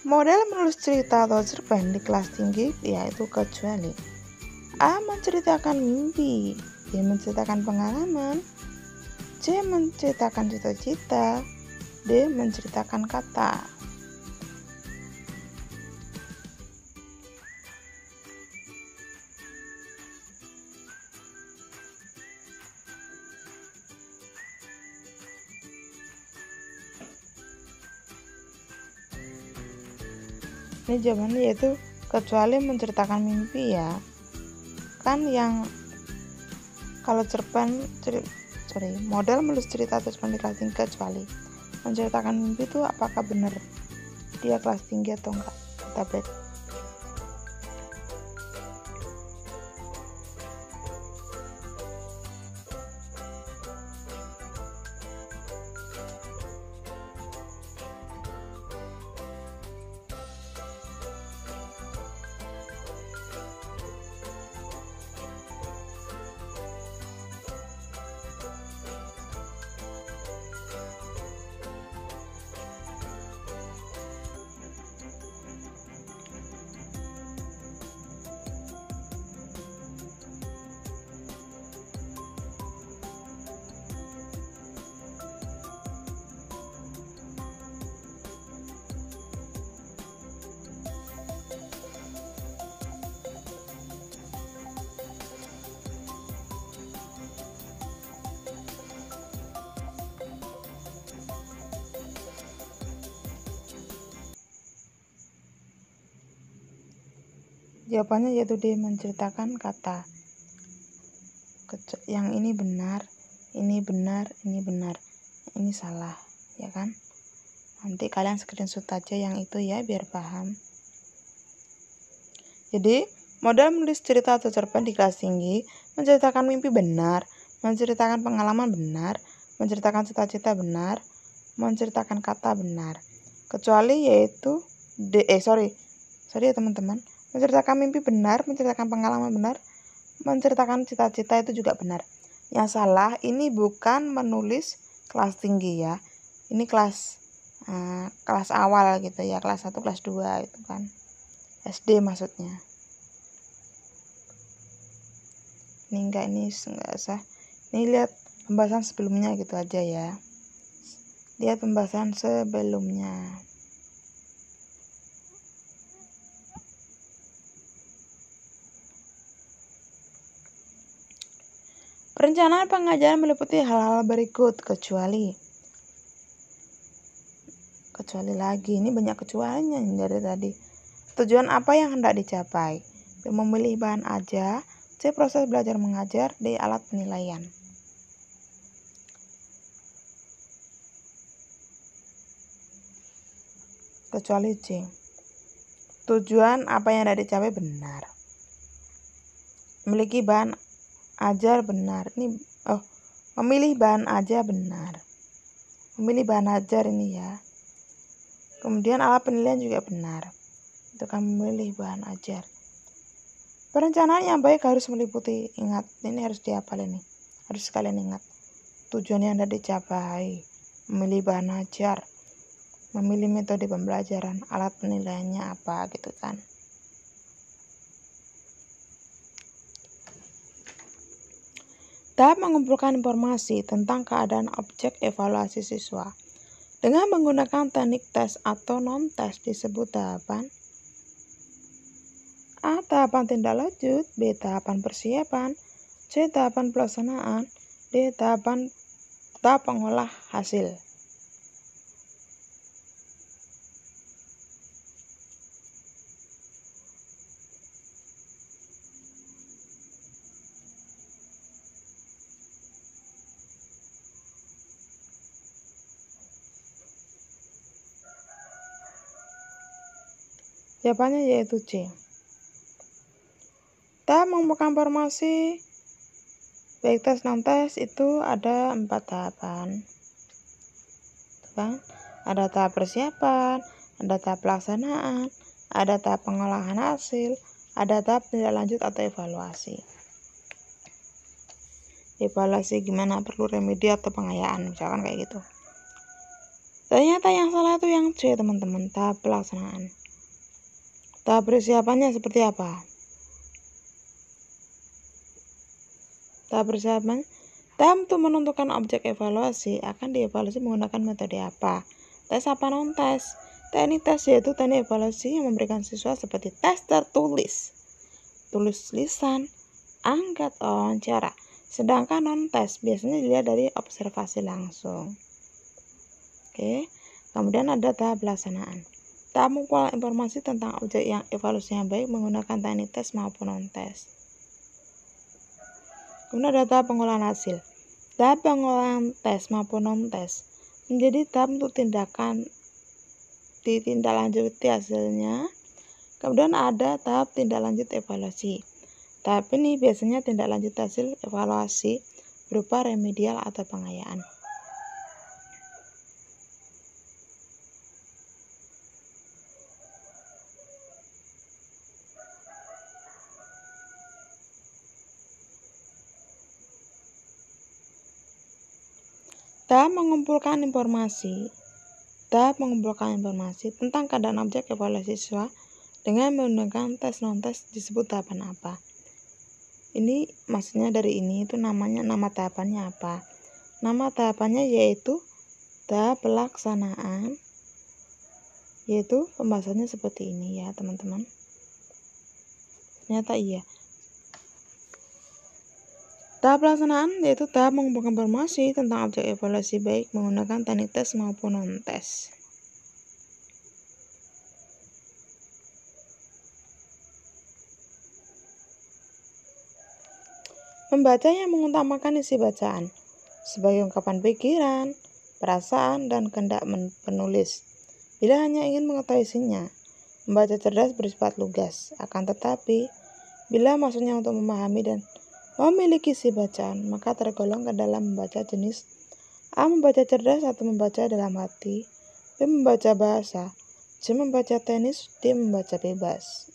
Model menulis cerita atau cerpen di kelas tinggi yaitu kecuali A. Menceritakan mimpi, B. Menceritakan pengalaman, C. Menceritakan cita-cita, D. Menceritakan kata. Ini jawabannya yaitu kecuali menceritakan mimpi ya. Kan yang kalau model menulis cerita atau cerpen di kelas tinggi kecuali menceritakan mimpi itu apakah benar dia kelas tinggi atau enggak. Kita break. Jawabannya yaitu D. Menceritakan kata. Yang ini benar, ini benar, ini benar, ini salah, ya kan? Nanti kalian screenshot aja yang itu ya biar paham. Jadi model menulis cerita atau cerpen di kelas tinggi menceritakan mimpi benar, menceritakan pengalaman benar, menceritakan cita-cita benar, menceritakan kata benar. Kecuali yaitu sorry ya teman-teman. Menceritakan mimpi benar, menceritakan pengalaman benar, menceritakan cita-cita itu juga benar. Yang salah ini bukan menulis kelas tinggi ya. Ini kelas awal gitu ya, kelas 1, kelas 2 itu kan. SD maksudnya. Ini enggak usah. Ini lihat pembahasan sebelumnya gitu aja ya. Lihat pembahasan sebelumnya. Perencanaan pengajaran meliputi hal-hal berikut kecuali lagi, ini banyak kecualinya dari tadi. Tujuan apa yang hendak dicapai? B. Memilih bahan aja, C. Proses belajar mengajar, D. Alat penilaian. Kecuali C. Tujuan apa yang hendak dicapai benar. Memiliki bahan ajar benar. Memilih bahan aja benar. Memilih bahan ajar ini ya. Kemudian alat penilaian juga benar. Itu kan memilih bahan ajar. Perencanaan yang baik harus meliputi, ingat, ini harus dihafal ini. Harus kalian ingat. Tujuan yang hendak dicapai, memilih bahan ajar, memilih metode pembelajaran, alat penilaiannya apa gitu kan. Tahap mengumpulkan informasi tentang keadaan objek evaluasi siswa dengan menggunakan teknik tes atau non-tes disebut tahapan A. Tahapan tindak lanjut, B. Tahapan persiapan, C. Tahapan pelaksanaan, D. tahap pengolah hasil. Jawabannya yaitu C. Tahap mengumpulkan informasi baik tes non-tes itu ada 4 tahapan. Kan? Ada tahap persiapan, ada tahap pelaksanaan, ada tahap pengolahan hasil, ada tahap tindak lanjut atau evaluasi. Evaluasi gimana, perlu remedi atau pengayaan, misalkan kayak gitu. Ternyata yang salah itu yang C, teman-teman, tahap pelaksanaan. Tahap persiapannya seperti apa? Tahap persiapan, tahap untuk menentukan objek evaluasi akan dievaluasi menggunakan metode apa? Tes apa non-tes? Teknik tes yaitu teknik evaluasi yang memberikan siswa seperti tes tertulis, tulis lisan, angkat wawancara. Sedangkan non-tes biasanya dilihat dari observasi langsung. Oke, kemudian ada tahap pelaksanaan. Tahap mengumpulkan informasi tentang objek yang evaluasi yang baik menggunakan teknik tes maupun non-tes. Kemudian ada tahap pengolahan hasil. Tahap pengolahan tes maupun non-tes menjadi tahap untuk tindakan ditindaklanjuti hasilnya. Kemudian ada tahap tindak lanjut evaluasi. Tahap ini biasanya tindak lanjut hasil evaluasi berupa remedial atau pengayaan. Tahap mengumpulkan informasi. Tahap mengumpulkan informasi tentang keadaan objek evaluasi siswa dengan menggunakan tes non-tes disebut tahapan apa? Ini maksudnya dari ini itu namanya, nama tahapannya apa? Nama tahapannya yaitu tahap pelaksanaan, yaitu pembahasannya seperti ini ya teman-teman. Ternyata iya. Tahap pelaksanaan yaitu tahap mengumpulkan informasi tentang objek evaluasi baik menggunakan teknik tes maupun non-tes. Membaca yang mengutamakan isi bacaan sebagai ungkapan pikiran, perasaan, dan kehendak penulis. Bila hanya ingin mengetahui isinya, membaca cerdas bersifat lugas. Akan tetapi, bila maksudnya untuk memahami dan memiliki isi bacaan, maka tergolong ke dalam membaca jenis A. Membaca cerdas atau membaca dalam hati, B. Membaca bahasa, C. Membaca tenis, D. Membaca bebas.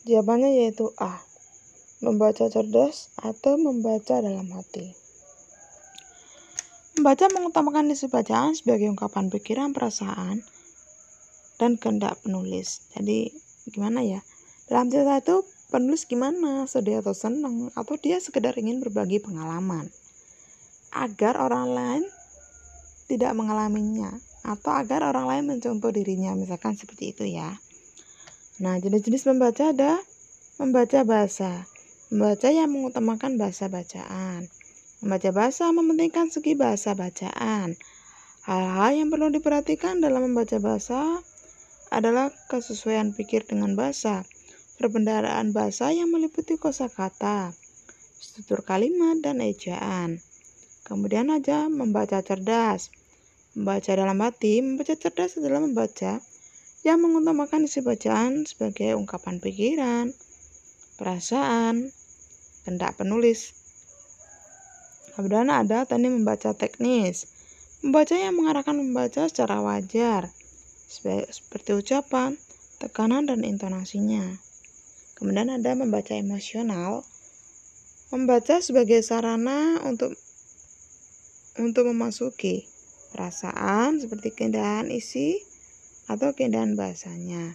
Jawabannya yaitu A. Membaca cerdas atau membaca dalam hati. Membaca mengutamakan isi bacaan sebagai ungkapan pikiran, perasaan, dan kehendak penulis. Jadi gimana ya? Dalam cerita itu penulis gimana? Sedih atau senang? Atau dia sekedar ingin berbagi pengalaman agar orang lain tidak mengalaminya, atau agar orang lain mencontoh dirinya, misalkan seperti itu ya. Nah, jenis-jenis membaca ada membaca bahasa. Membaca yang mengutamakan bahasa bacaan. Membaca bahasa mementingkan segi bahasa bacaan. Hal-hal yang perlu diperhatikan dalam membaca bahasa adalah kesesuaian pikir dengan bahasa, perbendaharaan bahasa yang meliputi kosakata, struktur kalimat, dan ejaan. Kemudian aja membaca cerdas. Membaca dalam hati, membaca cerdas adalah membaca yang mengutamakan isi bacaan sebagai ungkapan pikiran, perasaan, kehendak penulis. Kemudian ada teknik membaca teknis. Membaca yang mengarahkan membaca secara wajar, seperti ucapan, tekanan, dan intonasinya. Kemudian ada membaca emosional. Membaca sebagai sarana untuk memasuki perasaan seperti keindahan isi atau keindahan bahasanya.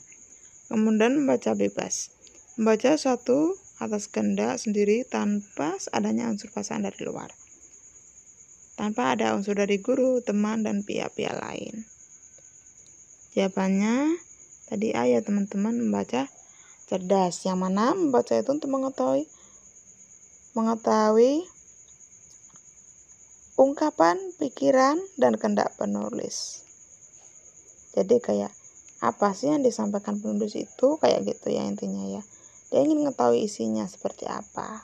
Kemudian membaca bebas. Membaca suatu atas kehendak sendiri tanpa adanya unsur paksaan dari luar. Tanpa ada unsur dari guru, teman, dan pihak-pihak lain. Jawabannya tadi A ya teman-teman, membaca cerdas. Yang mana membaca itu untuk mengetahui ungkapan, pikiran, dan kehendak penulis. Jadi kayak apa sih yang disampaikan penulis itu, kayak gitu ya intinya ya. Dia ingin mengetahui isinya seperti apa.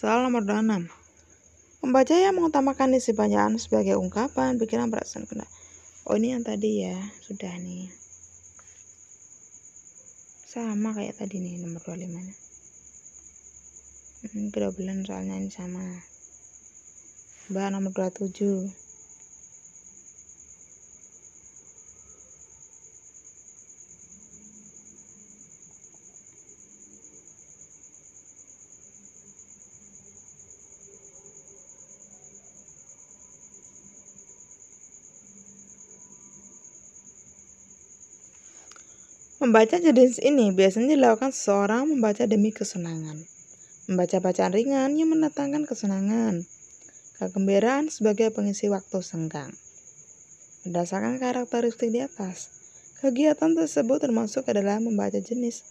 Soal nomor 26. Membaca yang mengutamakan isi bacaan sebagai ungkapan, pikiran, perasaan, kenal. Oh, ini yang tadi ya, sudah nih. Sama kayak tadi nih, nomor 25. Kedobelen soalnya ini sama. Mbak nomor 27. Membaca jenis ini biasanya dilakukan seseorang membaca demi kesenangan. Membaca bacaan ringan yang mendatangkan kesenangan, kegembiraan sebagai pengisi waktu senggang. Berdasarkan karakteristik di atas, kegiatan tersebut termasuk adalah membaca jenis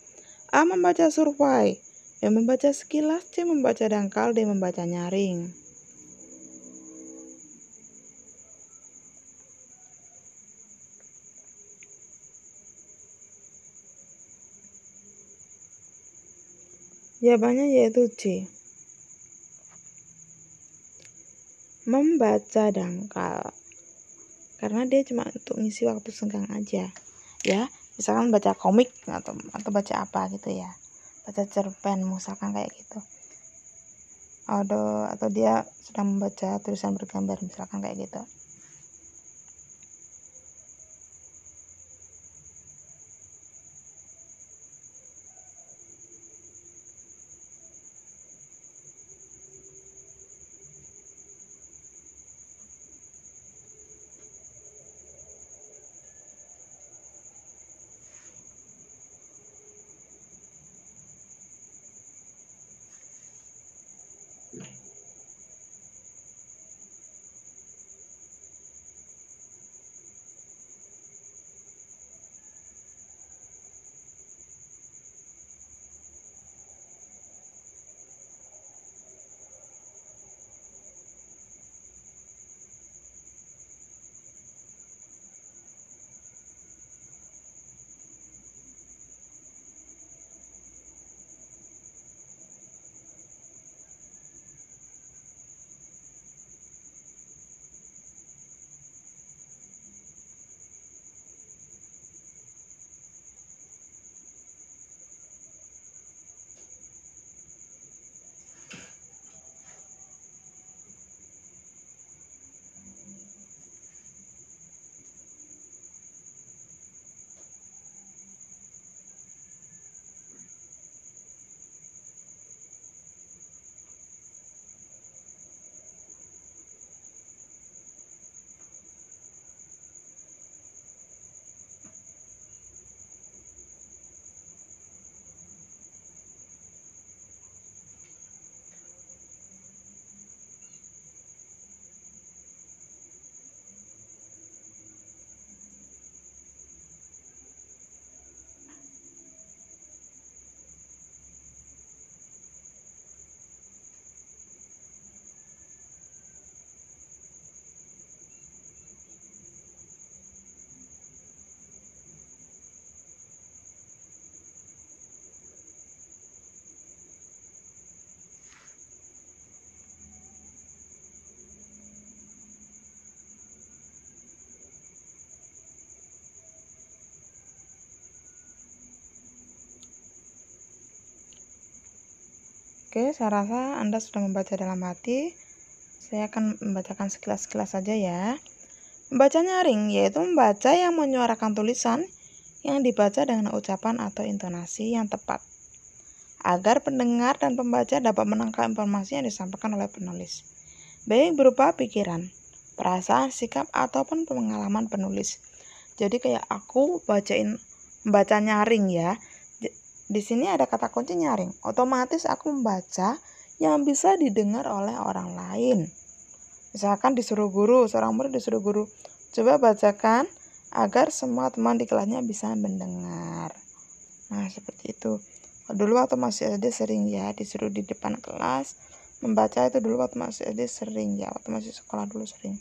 A. Membaca survei, B. Membaca sekilas, C. Membaca dangkal, D. Membaca nyaring. Jawabannya yaitu C. Membaca dangkal. Karena dia cuma untuk ngisi waktu senggang aja. Ya, misalkan baca komik atau baca apa gitu ya. Baca cerpen misalkan kayak gitu. Atau dia sedang membaca tulisan bergambar misalkan kayak gitu. Oke, saya rasa Anda sudah membaca dalam hati. Saya akan membacakan sekilas-sekilas saja ya. Membaca nyaring yaitu membaca yang menyuarakan tulisan yang dibaca dengan ucapan atau intonasi yang tepat, agar pendengar dan pembaca dapat menangkap informasi yang disampaikan oleh penulis, baik berupa pikiran, perasaan, sikap, ataupun pengalaman penulis. Jadi kayak aku membaca nyaring ya. Di sini ada kata kunci nyaring. Otomatis aku membaca yang bisa didengar oleh orang lain. Misalkan disuruh guru, seorang murid disuruh guru, coba bacakan agar semua teman di kelasnya bisa mendengar. Nah, seperti itu. Dulu waktu masih SD sering ya disuruh di depan kelas membaca, itu dulu waktu masih SD sering ya, waktu masih sekolah dulu sering.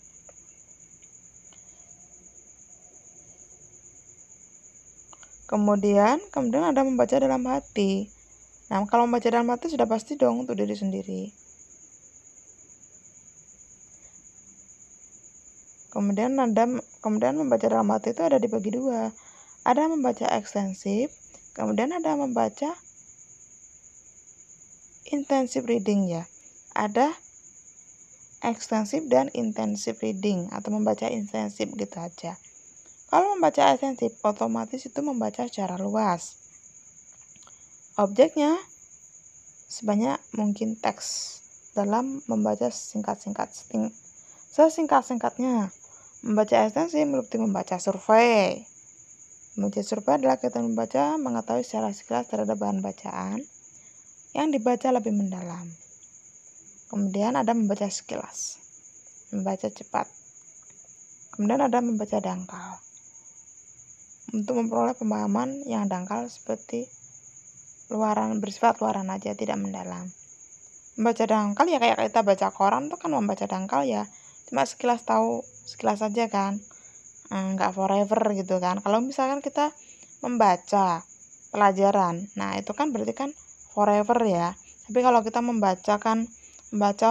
Kemudian ada membaca dalam hati. Nah, kalau membaca dalam hati sudah pasti dong untuk diri sendiri. Kemudian membaca dalam hati itu ada dibagi dua. Ada membaca ekstensif, kemudian ada membaca intensive reading ya. Ada ekstensif dan intensif reading atau membaca intensif gitu aja. Kalau membaca ekstensif otomatis itu membaca secara luas. Objeknya sebanyak mungkin teks dalam membaca sesingkat-singkatnya. Membaca ekstensif berarti membaca survei. Membaca survei adalah kegiatan membaca, mengetahui secara sekilas terhadap bahan bacaan yang dibaca lebih mendalam. Kemudian ada membaca sekilas, membaca cepat. Kemudian ada membaca dangkal. Untuk memperoleh pemahaman yang dangkal seperti bersifat luaran aja, tidak mendalam. Membaca dangkal ya kayak kita baca koran tuh kan membaca dangkal ya. Cuma sekilas tahu, sekilas aja kan. Nggak forever gitu kan. Kalau misalkan kita membaca pelajaran, nah itu kan berarti kan forever ya. Tapi kalau kita membaca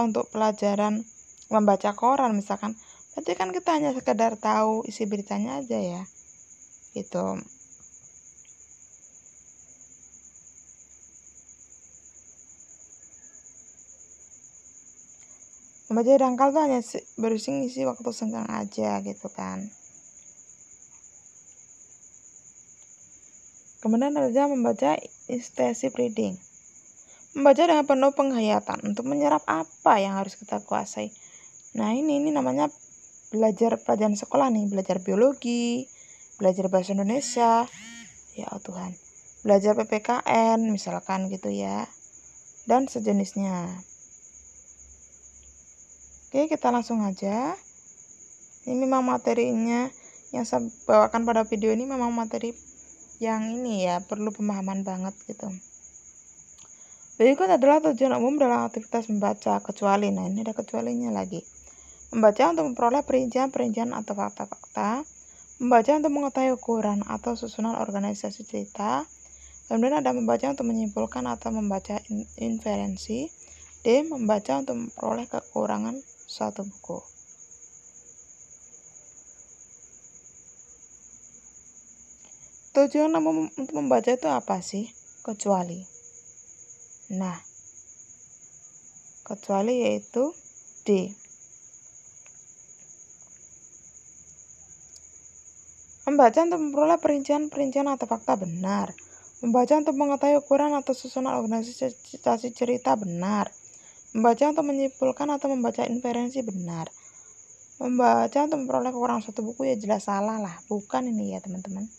untuk pelajaran, membaca koran misalkan, berarti kan kita hanya sekedar tahu isi beritanya aja ya gitu. Membaca dangkal tuh hanya berisi ngisi waktu senggang aja gitu kan. Kemudian ada membaca intensive reading. Membaca dengan penuh penghayatan untuk menyerap apa yang harus kita kuasai. Nah ini namanya belajar pelajaran sekolah nih, belajar biologi, belajar bahasa Indonesia, ya Tuhan, belajar PPKN misalkan gitu ya, dan sejenisnya. Oke, kita langsung aja. Ini memang materinya yang saya bawakan pada video ini memang materi yang ini ya, perlu pemahaman banget gitu. Berikut adalah tujuan umum dalam aktivitas membaca, kecuali. Nah ini ada kecualinya lagi. Membaca untuk memperoleh perincian atau fakta-fakta. Membaca untuk mengetahui ukuran atau susunan organisasi cerita. Kemudian ada membaca untuk menyimpulkan atau membaca inferensi. D. Membaca untuk memperoleh kekurangan suatu buku. Tujuan umum untuk membaca itu apa sih? Kecuali. Nah, kecuali yaitu D. Membaca untuk memperoleh perincian atau fakta benar. Membaca untuk mengetahui ukuran atau susunan organisasi cerita benar. Membaca untuk menyimpulkan atau membaca inferensi benar. Membaca untuk memperoleh kekurangan suatu buku ya jelas salah lah. Bukan ini ya teman-teman.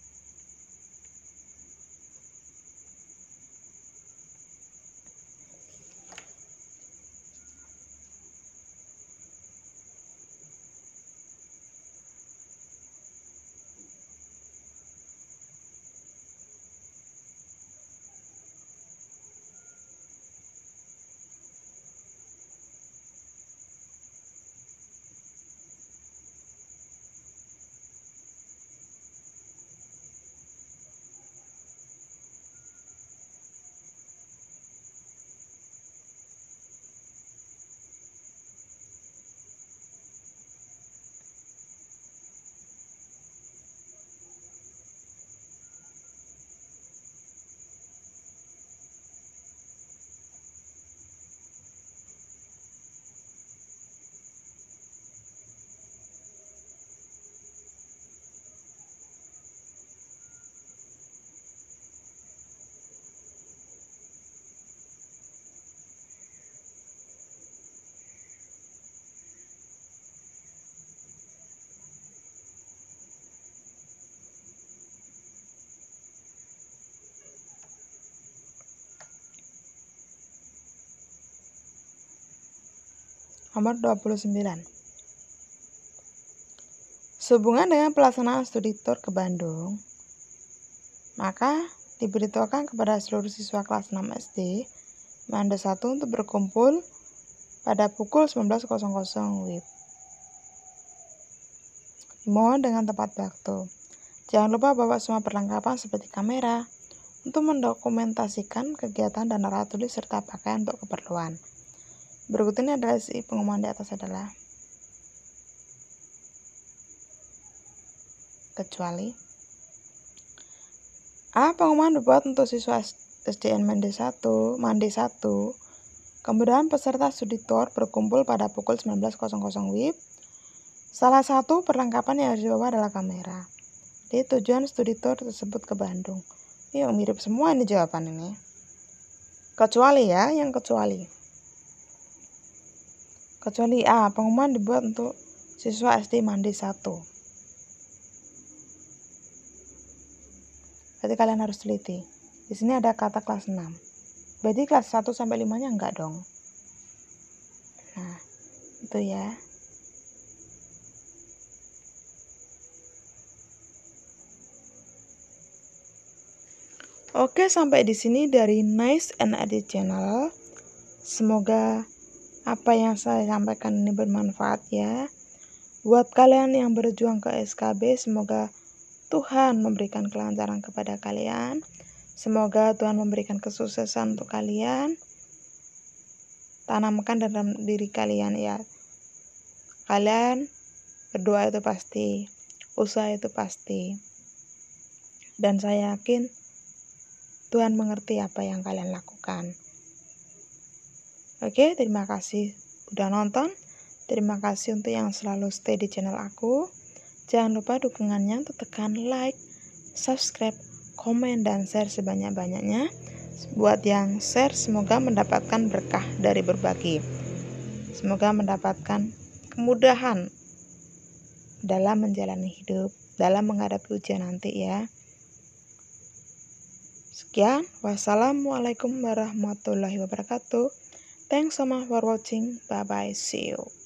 Nomor 29. Sehubungan dengan pelaksanaan studi tour ke Bandung, maka diberitahukan kepada seluruh siswa kelas 6 SD Manda 1 untuk berkumpul pada pukul 19.00 WIB. Dimohon dengan tepat waktu. Jangan lupa bawa semua perlengkapan seperti kamera untuk mendokumentasikan kegiatan dan alat tulis serta pakaian untuk keperluan. Berikut ini adalah isi pengumuman di atas adalah kecuali A. Pengumuman dibuat untuk siswa SDN Mande 1. Kemudian peserta studi tour berkumpul pada pukul 19.00 WIB. Salah satu perlengkapan yang harus dibawa adalah kamera. Jadi tujuan studi tour tersebut ke Bandung. Ini mirip semua ini jawaban ini. Kecuali ya, yang kecuali. Kecuali A. Pengumuman dibuat untuk siswa SD Mande 1. Berarti kalian harus teliti. Di sini ada kata kelas 6. Berarti kelas 1 sampai 5-nya enggak dong. Nah, itu ya. Oke, sampai di sini dari Nice and Adi Channel. Semoga apa yang saya sampaikan ini bermanfaat ya. Buat kalian yang berjuang ke SKB, semoga Tuhan memberikan kelancaran kepada kalian. Semoga Tuhan memberikan kesuksesan untuk kalian. Tanamkan dalam diri kalian ya. Kalian berdoa itu pasti, usaha itu pasti. Dan saya yakin Tuhan mengerti apa yang kalian lakukan. Oke, terima kasih udah nonton. Terima kasih untuk yang selalu stay di channel aku. Jangan lupa dukungannya untuk tekan like, subscribe, komen, dan share sebanyak-banyaknya. Buat yang share, semoga mendapatkan berkah dari berbagi. Semoga mendapatkan kemudahan dalam menjalani hidup, dalam menghadapi ujian nanti ya. Sekian, wassalamualaikum warahmatullahi wabarakatuh. Thanks so much for watching. Bye bye, see you.